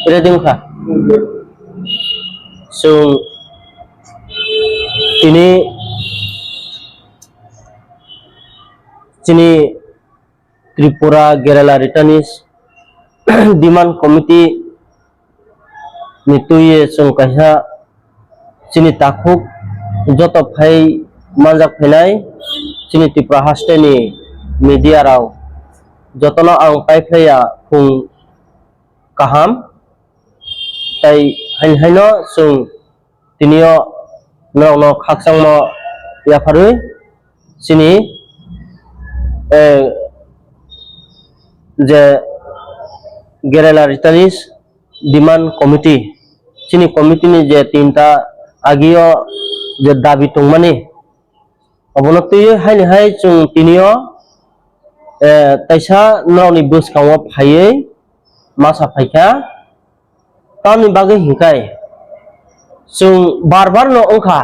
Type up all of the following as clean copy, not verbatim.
reading kha so ini Tripura Kerala Returnees Demand Committee nituye sung kaisa sini takhuk joto phai manjak phainai sini Tripura haste ni media rao jotono ang paifaya khung kaham tai haino sung tinio no khaksangmo yafarui sini je Kerala Returnees Demand Committee sini committee ni je tinta agio je dabi tungmani obonoti haini hai chung tinio taisa noni buskangwa phaye masa phaika tani bagai hikai chung barbar no ongkha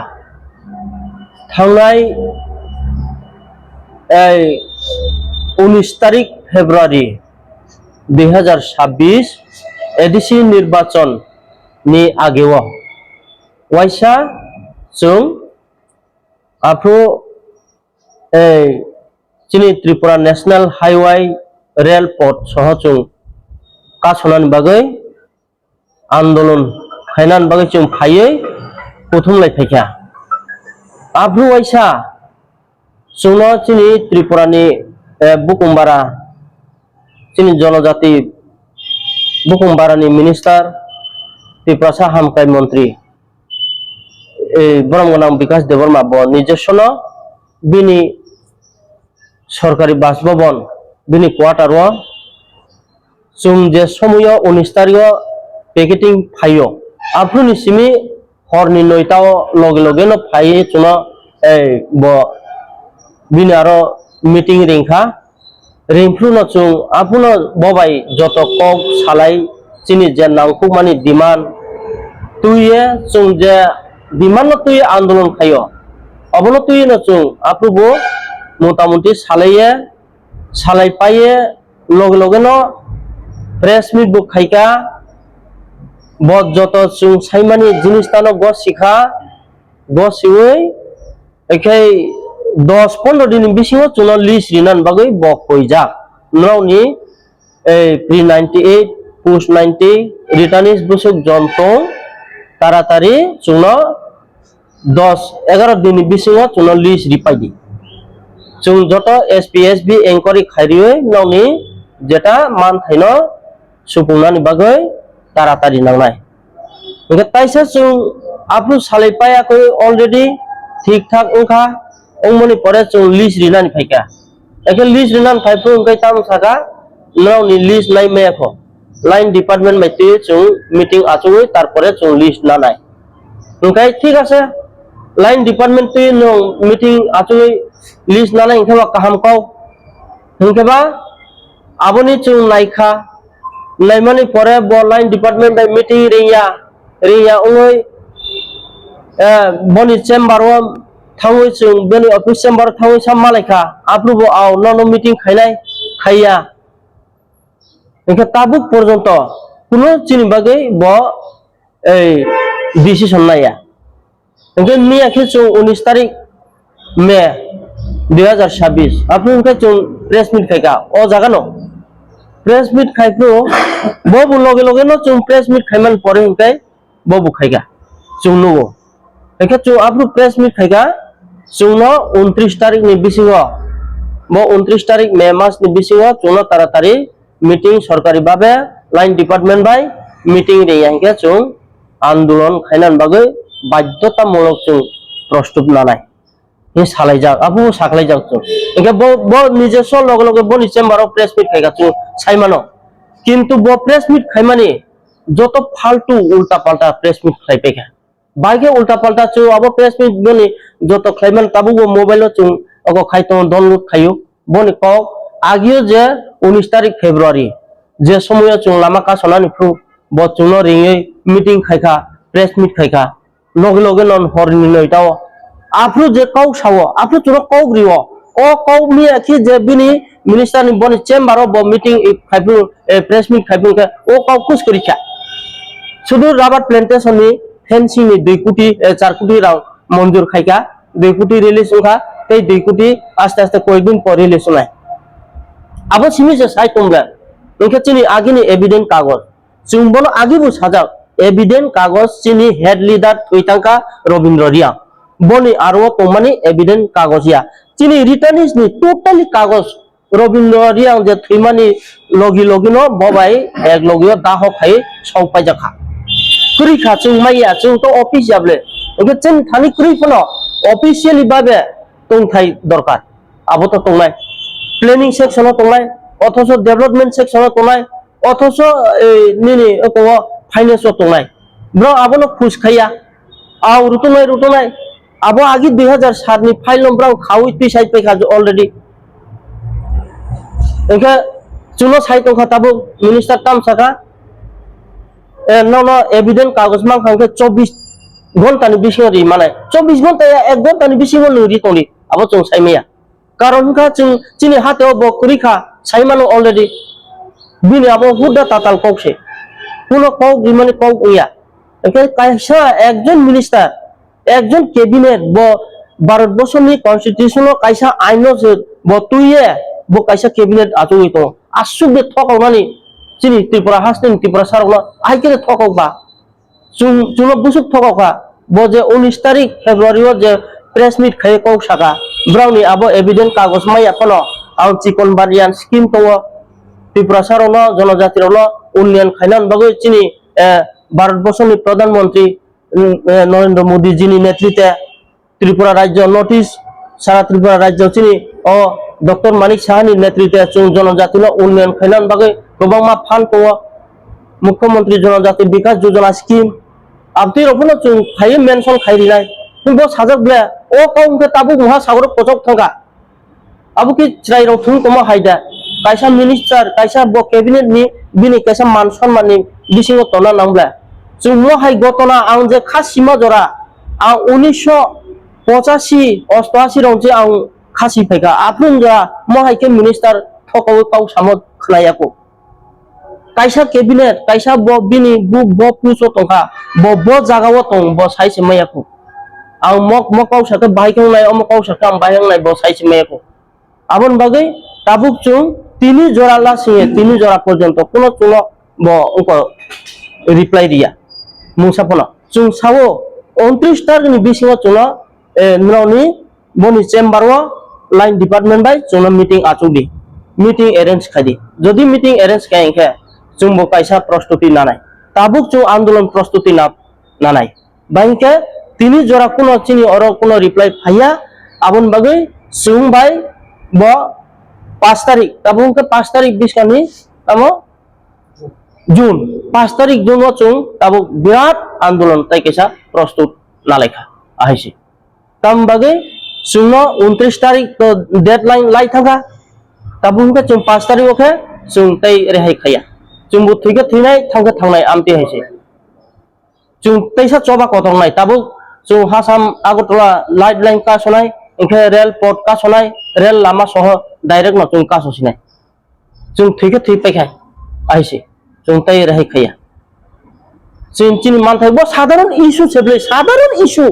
thangnai 19 তারিখ ফেব্রুয়ারি 2026 ADC নির্বাচন নি আগেও ওয়াইসা जों आफु चिनि Tripura national highway rail port सह जों कासनानि बागै आंदोलन खायनानि बागै जों फायै बुथुमलायफैखा आफु वाइसा जोंनो चिनि त्रिपुरानि बुकुमबारा चिनि जनजाति बुकुमबारानि मिनिस्टार त्रिपुरा हामख्राय मन्त्री ब्रह्मगोनां बिकास देबर्मा নিজস্ব बिनि सरकारि बासभवन बिनि क्वार्टार जों जे समय 19 तारिख पेकेटिं फायो आफुनि सिमी हरनि 9टा लगे लगे न फायो जों बिनि आरो मीटिंग रिंखा रिंफ्लुनो जों आफुनो बबाय जत कक सालाय चिनि जे नांखौ मानि डिमान्ड तुये जों जे डिमान्ड तुये आंदोलन खायो अबनो तुये न जों आफुबो मोटामुटी सालाय पाये लगे लगे न प्रेस मिट बुक खाइका बद जत जों साइमानि जिनिसतानो ग सिखा ग सिवै एखै 10-15 दिन बिसिङाव जों लिस्ट रिनान बागै बक फैजा नौनि प्रि 98 पोस्ट 90 रिटार्निस बुसुक जन्तो तारातारि जों 10-11 दिन बिसिङाव जों लिस्ट रिपाइदि जों जत एसपीएसबी एंकरी खाइरियै नौनि जेटा मान थाइनो सुपुंनानि बागै तारातारि नांनाय ओंखाय ताइसा जों आफु सालायपायाखै अलरेडी ठीक ठाक ओंखा ओंमनि परे जों लिस्ट रिनानि फाइका एखे लिस्ट रिनानि फाइफो ओंखाय ताम सागा नौनि लिस्ट नाय मेखो लाइन डिपार्टमेंट माइते जों मीटिंग आचुयै तारपरे जों लिस्ट नानाय ओंखाय ठीक आछे लाइन डिपार्टमेंट ते नो मीटिंग आचुयै लिस्ट नानाय ओंखायबा काहामखौ ओंखायबा आबनि जों नायखा नायमानि परे ब लाइन डिपार्टमेंट बाय मीटिंग रिया ओंयै बनि चेम्बार थाङै जों बेनि अफिस चेम्बार थाङै साम मालायखा आप्रुबो आव न मीटिंग खाइया ओंखाय ताबुक पर्यन्त कुनु चिनि बागै ब डिसिसन नाया ओंखाय मियाखै जों 19 तारिख मे 2026 आप्रु ओंखाय जों प्रेस मिट खाइका अ जागानो प्रेस मिट खाइखौ बबु लगे लगे न जों प्रेस मिट खाइमान परे ओंखाय बबु खाइका जों नुगो ओंखाय जों आप्रु प्रेस मिट खाइका जोंनो 29 तारिख नि बिसिङाव ब 29 तारिख मे मास नि बिसिङाव जोंनो तारातारि मीटिंग सरकारि बाबे लाइन डिपार्टमेंट बाय मीटिंग रियाखै जों आंदोलन खायनान बागै बाध्यतामूलक जों प्रस्तुत नानाय हे सालायजाक आबु साखलायजाक जों ओंखाय ब निजेस्व लगे लगे बनि चेम्बाराव प्रेस मिट खाइका जों साइमानो किन्तु ब प्रेस मिट खाइमानि जत फालतू उल्टा पाल्टा प्रेस मिट खाइपेखा बाइके उल्टा पाल्टा जों अब प्रेस मिट बनि जत खाइमान ताबुगो मोबाइल जों अगो खाइतो डाउनलोड खाइयो बनि कक आगियो जे 19 तारिख फेब्रुआरी जे समय जों लामा कासनानि फ्रु ब जों रिङै मीटिंग खाइका प्रेस मिट खाइका लगे लगे नन हरनि 9टाव आफ्रु जे कौ सावो आफ्रु जों कौ ग्रियो ओ कौ मियाखि जे बिनि मिनिस्टारनि बनि चेम्बाराव ब मीटिंग खाइफु प्रेस मिट खाइफु ओ कौ कुस करिखा শুধু রাবার প্ল্যান্টেশন नि फेंसिंग नि 2 कोटी 4 कोटी रां मंजूर खाइका 2 कोटी रिलीज उखा ते 2 कोटी आस्ते आस्ते कयदिन पर रिलीज होनाय अब सिमी जे साइ तंब्ला ओंखे चिनि आगिनि एविडेंट कागज जों बोलो आगिबो साजाव एविडेंट कागज चिनि हेड लीडर थैतांका रविंद्र रिया बनि आरो तंमानि एविडेंट कागजिया चिनि रिटर्निस नि टोटली कागज रविंद्र रिया जे थैमानि लगी लगिनो बबाई एक लगियो दाहो खाइ सावपाय जाखा कुरिखा जों माइया जों तो ऑफिस जाबले ओंखे चिन थानि कुरिफोनो ऑफिशियली बाबे तंथाय दरकार आबो तो तंनाय प्लेनिंग सेक्शन तंनाय अथच डेभलपमेंट सेक्शन तंनाय अथच निनि अको फाइनेंस तंनाय ब्र आबोनो खुश खाया आव रुतनाय आबो आगि 2007 नि फाइल नम्बर खावि पिसाइ पैखा अलरेडी ओंखे चुनो साइट खाताबो मिनिस्टार तामसाका no एविडेंट कागज मा खांखे 24 घंटा नि बिसिङाव रि माने 24 घंटा 1 घंटा नि बिसिङाव नुरि तंनि आबो जों साइमेया कारण का जों चिनि हातेव बकुरिखा साइमानो अलरेडी बिनि आबो हुदा ताताल कौसे कुनो कौ बिमानि कौ उया एके कायसा एकजन मिनिस्टार एकजन कैबिनेट ब भारतबर्षनि कन्स्टिट्यूशनआव कायसा आइनो जे बतुये ब कायसा कैबिनेट आजुइ तो आसुबे थकावनानि चिनि त्रिपुरा हास्टिन त्रिपुरा सारगला आइके थकावबा जुनो बुसुक थकावका ब जे 19 तारिख फेब्रुवारी जे प्रेस मीट खाय कौ सागा ब्राउनी आबो एविडेंट कागज माया फनो आउ चिकन बारियान स्कीम तो त्रिपुरा सारनो जनजातिरनो उन्नयन खायनान बगै चिनि भारतबर्षनि प्रधानमंत्री नरेंद्र मोदी जिनि नेतृत्वे त्रिपुरा राज्य नोटिस सारा त्रिपुरा राज्य चिनि डॉक्टर मानिक साहानि नेतृत्वे जों जनजातिनो उन्नयन खायनान बगै गोबां मा फान्ड तो मुख्यमंत्री जनजाति विकास योजना स्कीम आबति रफनो जों खाय मेंशन खायरिनाय तुमबो साजकब्ला ओ काउंके ताबु महा सागर पचक थंगा आबु कि चिराय रौ थुं तमा हायदा कायसा मिनिस्टार कायसा ब कैबिनेट नि बिनि कायसा मान सन्माननि बिसिङाव तना नांब्ला जों म हाय गतना आं जे खासिमा जरा आं 1985 88 रौ जे आं खासि फैगा आफुन जा म हाय के मिनिस्टार थकाव काउ सामत खलायाको कायसा कैबिनेट कायसा ब बिनि बुक ब पुसो तंका ब जागाव तं ब साइसे मायाको आं मक मकाव साके बायखांनाय अमकाव साके आं बायखांनाय ब साइसे मायाको आबन बागै ताबुक जों 3 जरा लासे 3 जरा पर्यंत कोनो चुनो ब उको रिप्लाई दिया मुसाफना जों सावो 29 तारिखनि बिसिङाव चुनो नौनि बनि चेम्बारवा लाइन डिपार्टमेंट बाय जोंना मीटिंग आचुदि मीटिंग अरेंज खादि जदि मीटिंग अरेंज खायखे जों ब कायसा प्रस्तुति नानाय ताबुक जों आंदोलन प्रस्तुति नानाय बायके 3 जरा कोनो चिनि अरो कोनो रिप्लाई फाया आबन बागै जों बाय ब 5 तारिख ताबुक 5 तारिख बिसकानि आमो जून 5 तारिख जून जों ताबुक बिराट आंदोलन ताइकेसा प्रस्तुत नालायखा आहायसि ताम बागै जोंनो 29 तारिख तो डेडलाइन लाई थागा ताबुक जों 5 तारिख ओके जों ताइ रेहाय खाया जों बुथैगे थैनाय थांगे थांनाय आमति हायसि जों तैसा चबा कथंनाय ताबुक जों हासाम आगरतला लाइट लाइन का सनाय इनके रेल पोर्ट का सनाय रेल लामा सह डाइरेक्ट न जों का ससिनाय जों थैगे थै पैखाय आइसि जों ताइ रेहाय खाया जों चिनि मानथाय ब साधारण इशू सेबले साधारण इशू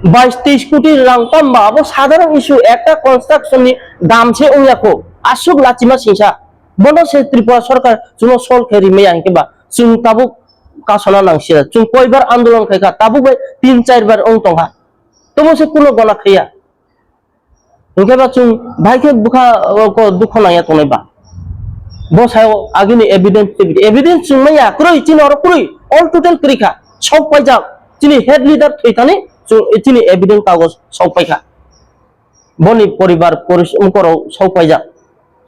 22-23 कोटी रां तामबा अब साधारण इशू एकटा कन्स्ट्राक्शन नि दाम से उयाको आसुक लाचिमा सिंसा बनो से त्रिपुरा सरकार जुनो सॉल्व खेरि मैया हिकेबा जों ताबुक कासना नांसिया जों कयबार आंदोलन खायखा ताबुक 3-4 बार ओं तंगा तबो से कुनो गना खैया हिकेबा जों भाइके बुखा को दुख नाया तनायबा बसायो आगिनि एविडेंस जों मैया कुरै चिन और कुरै ऑल टोटल क्रिखा सब पाइजा चिनि हेड लीडर थैतानि जों चिनि एविडेंस कागज सब पाइखा बनि परिवार परिसमकराव सब पाइजा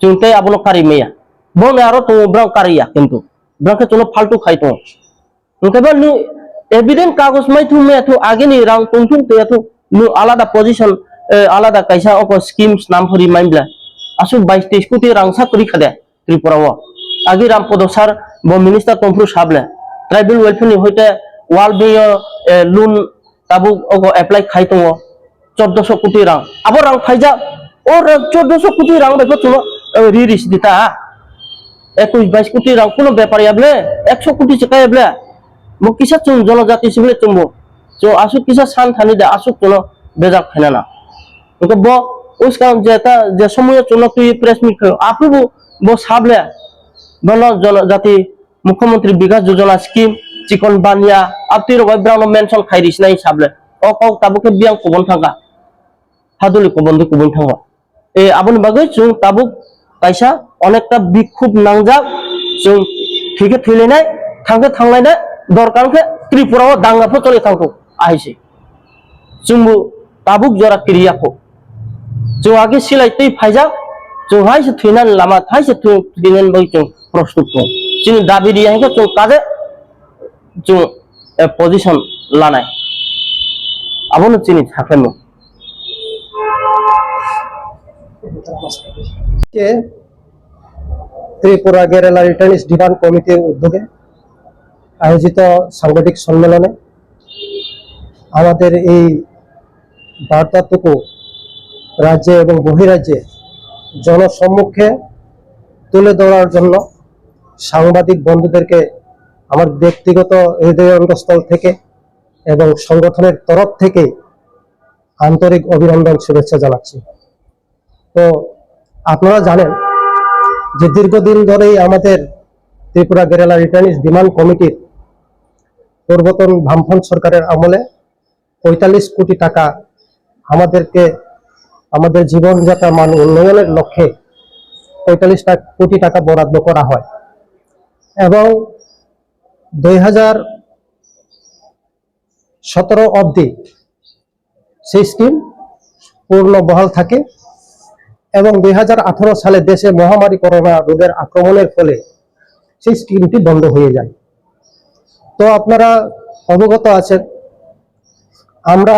जों तै आबनो कारि मैया बने आरो तो ब्राउ कारिया किन्तु ब्राके चनो फालतू खाइतो ओंखायबा नु एविडेंस कागज माइथु मैयाथु आगिनि रां तुंथुं तैयाथु नु आलादा पोजीशन आलादा कायसा अक स्कीम्स नाम फरि माइब्ला आसु 22-23 कोटी रां साकरि खादे त्रिपुराव आगि रामपद सार ब मिनिस्टार तंफ्रु साबले ट्राइबल वेलफेयर नि होते वाल बियो लोन ताबु अक एप्लाई खाइतो 1400 कोटी रां आबो रां फाइजा और 1400 कोटी रां बेखौ चुनो रिरिस दिता 21-22 কোটি রাं কোনো ব্যাপার याबले 100 কোটি টাকা याबले मो किसा चुं जनजाति सिबले चुंबो जो आसु किसा सान थानी दे आसु चुनो बेजा फैनाना उनको बो उस काम जेता जे समय चुनो तु प्रेस मीट खो आपु बो साबले बनो जनजाति मुख्यमंत्री विकास योजना स्कीम चिकन बानिया आपति रबाय ब्राउन मेंशन खाइरिस नाय साबले ओ कौ ताबुके बियां कोबन थांगा हादुलि कोबन कोबन थांगा ए आबुनि बागै जों ताबुक कायसा अनेकटा बिखुब नांजाब जों थिके थैलायनाय थांगे थांलायनाय दरकारखे त्रिपुराव दांगाफोर चले थांखौ आइसे जोंबो ताबुक जरा क्रियाखौ जों आगे सिलायतै फायजा जों हायसे थैनानै लामा हायसे थैनानै बै जों प्रस्तुत दं जों दाबि दियाखौ जों काजे जों पजिशन लानाय आबोनो चिनि थाखायनो के त्रिपुरा गेरेला रिटार्निस डिमांड कमिटिर उद्योगे आयोजित सांबादिक सम्मेलने आमादेर এই বার্তাটুকু রাজ্যে এবং বহিরাজ্যে জনসম্মুখে তুলে ধরার জন্য সাংবাদিক বন্ধুদেরকে আমার ব্যক্তিগত হৃদয়স্থল থেকে এবং সংগঠনের তরফ থেকে আন্তরিক অভিনন্দন শুভেচ্ছা জানাচ্ছি। তো আপনারা জানেন যে দীর্ঘদিন ধরেই আমাদের ত্রিপুরা গেরেলা রিটার্নিস ডিমান্ড কমিটির পূর্বতন বামফ্রন্ট সরকারের আমলে 45 কোটি টাকা আমাদেরকে আমাদের জীবনযাত্রা মান উন্নয়নের লক্ষ্যে 45 কোটি টাকা বরাদ্দ করা হয় এবং 2017 অবধি সেই স্কিম পূর্ণ বহাল থাকে এবং 2018 সালে দেশে মহামারী করোনা রোগের আক্রমণের ফলে সেই স্কিমটি বন্ধ হয়ে যায়। তো আপনারা অবগত আছেন আমরা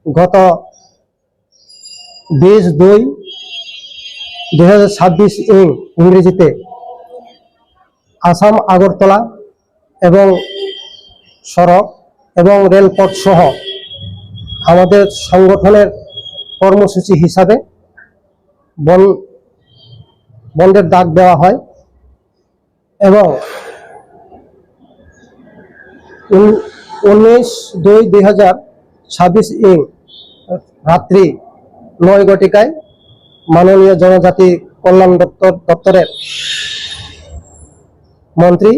গত 20-2-2026 ইংরেজিতে আসাম আগরতলা এবং সড়ক এবং রেলপথ সহ আমাদের সংগঠনের কর্মসূচি হিসাবে বন্ধের ডাক দেওয়া হয় এবং 19-2-2026 রাত্রি 9 ঘটিকায় মাননীয় জনজাতি কল্যাণ দপ্তরের মন্ত্রী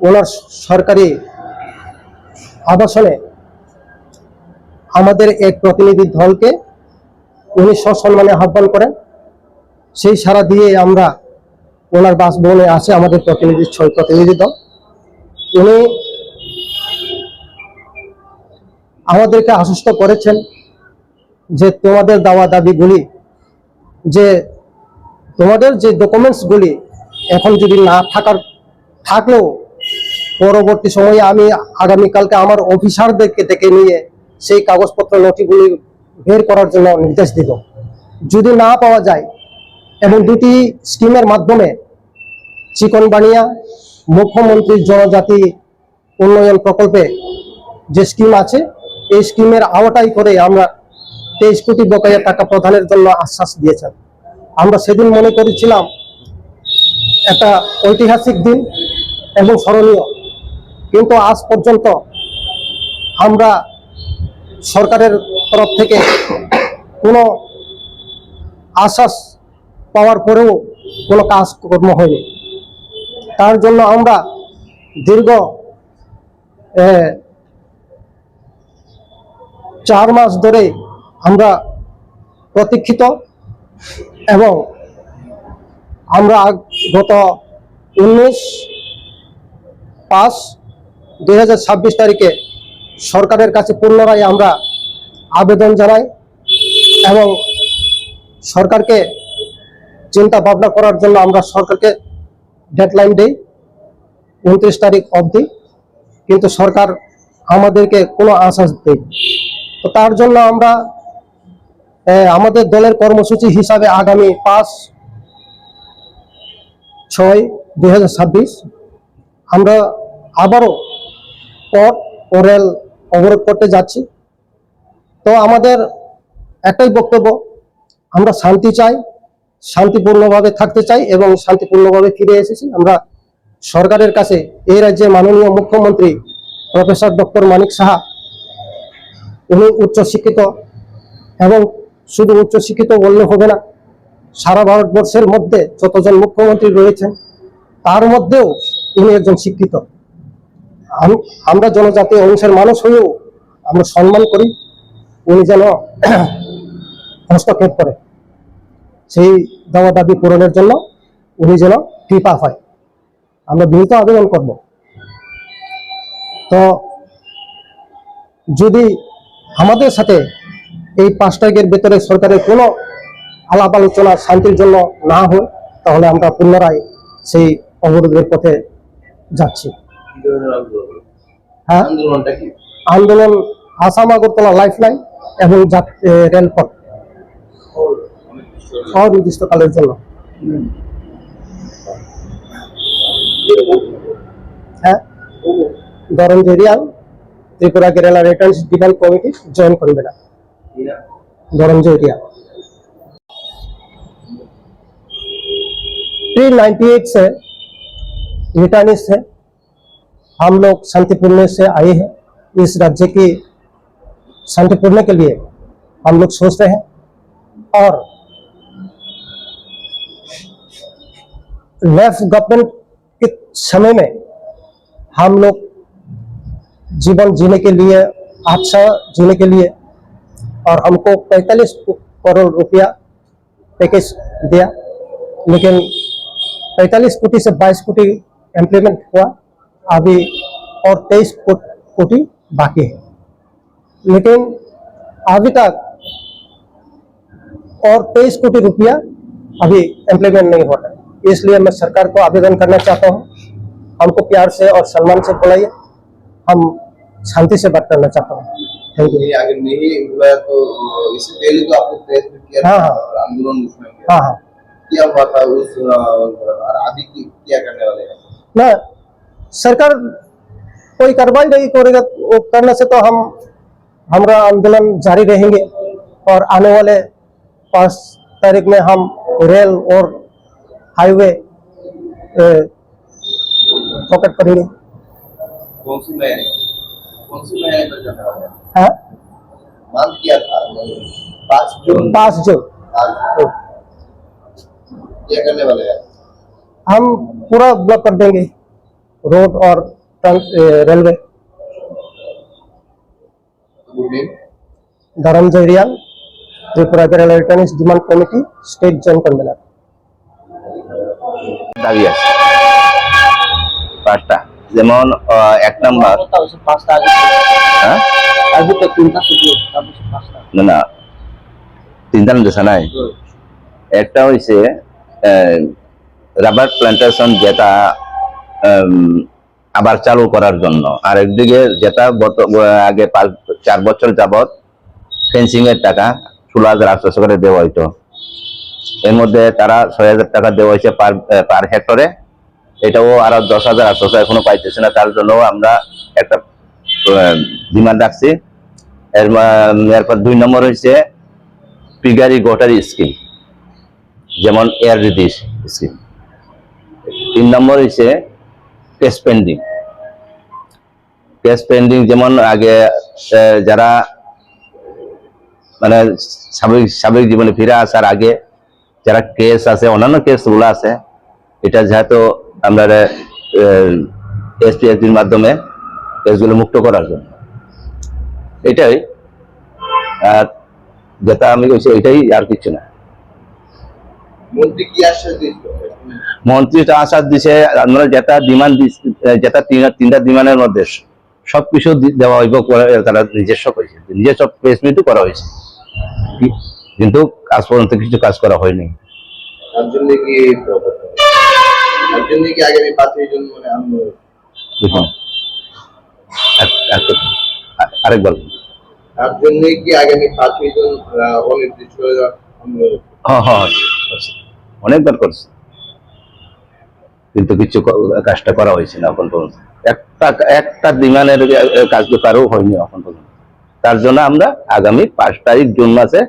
ওনার সরকারি আবাসনে আমাদের এক প্রতিনিধি দলকে উনি সসম্মানে আহ্বান করেন। সেই সাড়া দিয়ে আমরা ওনার বাসভবনে আসে আমাদের প্রতিনিধি দল। উনি আমাদেরকে আশ্বস্ত করেছেন যে তোমাদের দাওয়া দাবিগুলি যে তোমাদের যে ডকুমেন্টসগুলি এখন যদি না থাকলেও পরবর্তী সময়ে আমি আগামীকালকে আমার অফিসারদেরকে ডেকে নিয়ে সেই কাগজপত্র নথিগুলি বের করার জন্য নির্দেশ দিব। যদি না পাওয়া যায় এবং দুটি স্কিমের মাধ্যমে চিকন বানিয়া মুখ্যমন্ত্রী জনজাতি উন্নয়ন প্রকল্পে যে স্কিম আছে এই স্কিমের আওতায় করে আমরা 23 কোটি বকেয়া টাকা প্রদানের জন্য আশ্বাস দিয়েছেন। আমরা সেদিন মনে করেছিলাম একটা ঐতিহাসিক দিন এবং স্মরণীয়, কিন্তু আজ পর্যন্ত আমরা সরকারের তরফ থেকে কোনো আশ্বাস পাওয়ার পরেও কোনো কাজকর্ম হয়নি। তার জন্য আমরা দীর্ঘ 4 মাস ধরে আমরা প্রতীক্ষিত এবং আমরা গত 19/5/2026 তারিখে সরকারের কাছে পুনরায় আমরা আবেদন জানাই এবং সরকারকে চিন্তা ভাবনা করার জন্য আমরা সরকারকে ডেডলাইন দেই 29 তারিখ অবধি, কিন্তু সরকার আমাদেরকে কোনো আশ্বাস দেয়। তো তার জন্য আমরা আমাদের দলের কর্মসূচি হিসাবে আগামী 5-6-2026 আমরা আবারও পথ ও রেল অবরোধ করতে যাচ্ছি। তো আমাদের একটাই বক্তব্য, আমরা শান্তি চাই শান্তিপূর্ণভাবে থাকতে চাই এবং শান্তিপূর্ণভাবে ফিরে এসেছি। আমরা সরকারের কাছে এই রাজ্যে মাননীয় মুখ্যমন্ত্রী প্রফেসর ডক্টর মানিক সাহা, উনি উচ্চশিক্ষিত, এবং শুধু উচ্চশিক্ষিত বললে হবে না, সারা ভারতবর্ষের মধ্যে যতজন মুখ্যমন্ত্রী রয়েছেন তার মধ্যেও উনি একজন শিক্ষিত। আমরা জনজাতি অংশের মানুষ হয়েও আমরা সম্মান করি উনি যেন হস্তক্ষেপ করে, সেই দাওয়া দাবি পূরণের জন্য উনি যেন কৃপা হয়, আমরা বিনীত আবেদন করব। তো যদি আমাদের সাথে এই 5 তারিখের ভেতরে সরকারের কোনো আলাপ আলোচনা শান্তির জন্য না হয়, তাহলে আমরা পুনরায় সেই অবরোধের পথে যাচ্ছি। হ্যাঁ, আন্দোলন আসাম আগরতলা লাইফলাইন এবং রেলপথ অনির্দিষ্টকালের জন্য। হ্যাঁ, ধরঞ্জরিয়াল Tripura Kerala returns demand committee join करबे ना धरंजरिया। प्री-98 से रिटर्निस्ट है, हम लोग शांतिपूर्ण से आए हैं। इस राज्य की शांतिपूर्ण के लिए हम लोग सोच रहे हैं और लेफ्ट गवर्नमेंट के समय में हम लोग जीवन जीने के लिए, अच्छा जीने के लिए, और हमको 45 करोड़ रुपया पैकेज दिया, लेकिन 45 कोटी से 22 कोटी इम्प्लीमेंट हुआ, अभी और 23 कोटी बाकी है। लेकिन अभी तक और 23 कोटी रुपया अभी इम्प्लीमेंट नहीं हो रहा है। इसलिए मैं सरकार को आवेदन करना चाहता हूँ, हमको प्यार से और सम्मान से बुलाइए, हम शांति से बात करना चाहता हूँ। Thank you. आगे नहीं हुआ तो इससे पहले तो आपने प्रेस में किया था और आंदोलन उसमें किया। हाँ हाँ, क्या हुआ था उस अभी क्या करने वाले हैं? ना सरकार कोई कार्रवाई नहीं करेगा, वो करने से तो हमारा आंदोलन जारी रहेंगे, और आने वाले 5 तारीख में हम रेल और हाईवे ब्लॉकेट करेंगे। कौन सी महीने पर करने वाले हैं? हाँ, मांग किया था 5 जून। 5 जून क्या करने वाले हैं? हम पूरा ब्लॉक कर देंगे, रोड और रेलवे। Good day. धरंजरियाल त्रिपुरा केरला रिटर्निस्ट demand committee state join convener. দাবি আছে 5টা, যেমন 1 নাম্বার, হ্যাঁ না না 3টা দেশা নাই, একটা হইছে রাবার প্ল্যান্টেশন, যেটা আবার চালু করার জন্য, আর একদিকে যেটা আগে 4 বছর যাবত ফেন্সিং এর টাকা 16,800 করে দেওয়া হইতো, এর মধ্যে তারা 6,000 টাকা দেওয়া হয়েছে পার হেক্টরে, এটাও আরো 10,800 এখনো পাইতেছে না। তার জন্য আমরা একটা ডিমান্ড রাখছি। এরপর 2 নম্বর হয়েছে পিগারি গোটারি স্কিম, যেমন এয়ার রিডিস স্কিম। 3 নম্বর হয়েছে কেস পেন্ডিং, যেমন আগে যারা মানে স্বাভাবিক জীবনে ফিরে আসার আগে যারা কেস আছে, অন্যান্য কেসগুলো আছে, এটা যেহেতু আমরা এসপিএসবির মাধ্যমে কেসগুলো মুক্ত করার জন্য, এটাই। আর যেটা আমি বলছি এটাই, আর কিছু না। মন্ত্রী কি আশ্বাস দিয়েছিল? মন্ত্রীটা আশ্বাস দিছে, আমরা যেটা ডিমান্ড যেটা 3টা ডিমান্ডের মধ্যে সবকিছু দেওয়া হইব, তারা নিজস্ব করেছে, নিজস্ব প্রেস মিটও করা হয়েছে, কিন্তু আজ পর্যন্ত কিছু কাজ করা হয়নি। তার জন্য কি আগামী 5 জুন মানে আন্দোলন? আরেকবার, তার জন্য কি আগামী 5 জুন অনির্দিষ্ট আন্দোলন? হ্যাঁ, অনেকবার করছে, কিন্তু কিছু কাজটা করা হয়েছে না এখন পর্যন্ত। একটা ডিমান্ডের কাজ তো কারো হয়নি এখন পর্যন্ত। তার জন্য আমরা আগামী 5 তারিখ জুন মাসে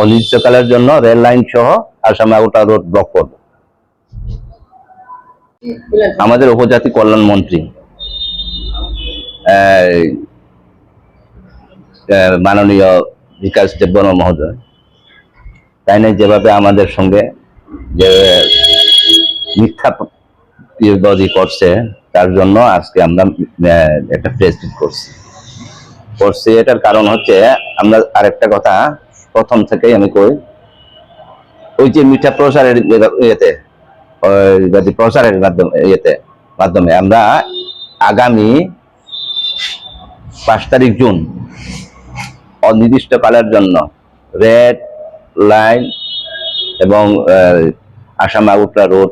অনির্দিষ্টকালের জন্য রেল লাইন সহ আসাম আউটার রোড ব্লক করব। আমাদের উপজাতি কল্যাণ মন্ত্রী মাননীয় বিকাশ দেববর্মা মহোদয়, তাই না, যেভাবে আমাদের সঙ্গে যে মিথ্যা বিরোধী করছে, তার জন্য আজকে আমরা একটা প্রেস মিট করছি। এটার কারণ হচ্ছে, আমরা আরেকটা কথা প্রথম থেকেই আমি কই, ওই যে মিথ্যা প্রচারের প্রচারের মাধ্যমে আমরা আগামী 5 তারিখ জুন অনির্দিষ্টকালের জন্য রেড লাইন এবং আসাম আউটার রোড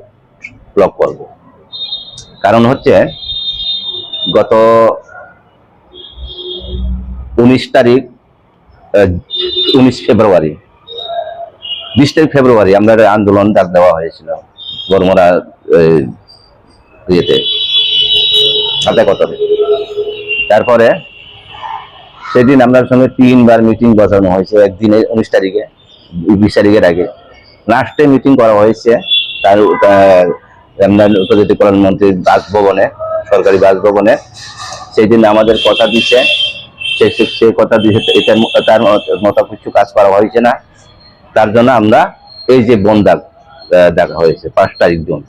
ব্লক করব। কারণ হচ্ছে, গত 19 ফেব্রুয়ারি 20 তারিখ ফেব্রুয়ারি আমরা আন্দোলন ডাক দেওয়া হয়েছিল বর্মরা সাথে কতরে। তারপরে সেদিন আমরা সঙ্গে 3 বার মিটিং বসানো হয়েছে, একদিনে 19 তারিখে 20 তারিখের আগে লাস্টে মিটিং করা হয়েছে তার উপজাতি কল্যাণ মন্ত্রীর বাসভবনে, সরকারি বাসভবনে। সেই দিন আমাদের কথা দিচ্ছে, সেই কথা দিচ্ছে, তার মতো কিছু কাজ করা হয়েছে না। তার জন্য আমরা এই যে বন্ধ দেখা হয়েছে 5 তারিখ জুন।